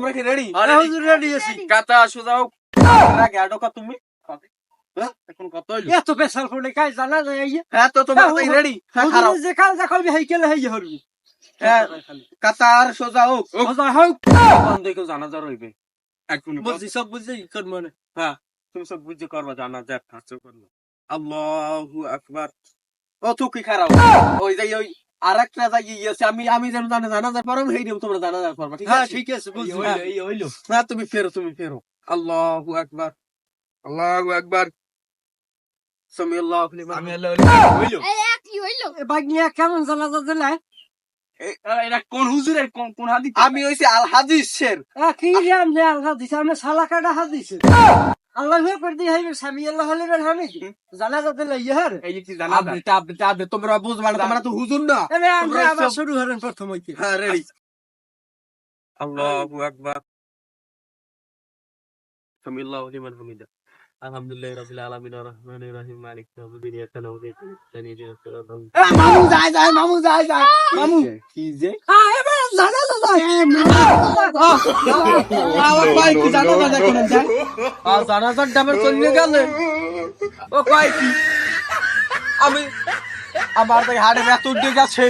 তোমরা কি রেডি? হুজুর রেডি আছি। কাতা সোজা হোক। আগে আডকা তুমি। এখন কত হইলো? এত পেশাল পড়লে কাজ জানা যায় এই। হ্যাঁ তো তোমরা তাই রেডি? হ্যাঁ খারাপ। হুজুর যে কাল যা করবি হেই কেলে হেই হরবি। হ্যাঁ কাতার সোজা হোক। সোজা হোক। বন্ধ কেউ জানাজা রইবে। এখন বুঝছি সব বুঝছি কর মানে। হ্যাঁ তুমি সব বুঝে করবা জানাজা খাচ্ছো করলো। আল্লাহু আকবার। ও তো কি খারাপ। ওই যাই ওই আরেকটা যাই ইয়েছে আমি যেন জানাজা পড়াম হেই দিম তোমরা জানাজা পড়বা ঠিক হ্যাঁ আছে? ঠিক আছে বুঝছি। এই হইলো। হ্যাঁ তুমি ফেরো। আল্লাহু আকবার। আল্লাহু আকবার। সামিআল্লাহু লিমান হইলো। কি হইলো? বাগনিয়া কেমন জানাজা দিলে? এটা কোন হুজুরের কোন হাদিস? আমি হইছি আল হাদিস শের। কি জান যে আল্লাহ দিছে আমি সালা কাটা হাদিছে। আল্লাহ করে দি হাইবে সামি আল্লাহ হলে বের হানি জানাজা দিলে ইহার। এই কি জানাজা? আপনি তোমরা বুঝবা না তোমরা তো হুজুর না। এবে আমরা আবার শুরু করেন প্রথম হইতে। হ্যাঁ রেডি। আল্লাহু আকবার। সামিআল্লাহু লিমান হামিদা। আলহামদুলিল্লাহি রাব্বিল আলামিন আর রহমানির রহিম মালিকি ইয়াউমিদ্দিন ইয়্যাকা না'বুদু ওয়া ইয়্যাকা নাস্তাঈন। মামু যায় মামু কি যে? হ্যাঁ এবে জানাজা যায়। আমার ভাই কি জানাজা দেখুন দেন। জানাজার ডাবে চলে গেলে। ও কয় কি? আমি আমার ভাই হাড়ে ব্যথা উঠে গেছে।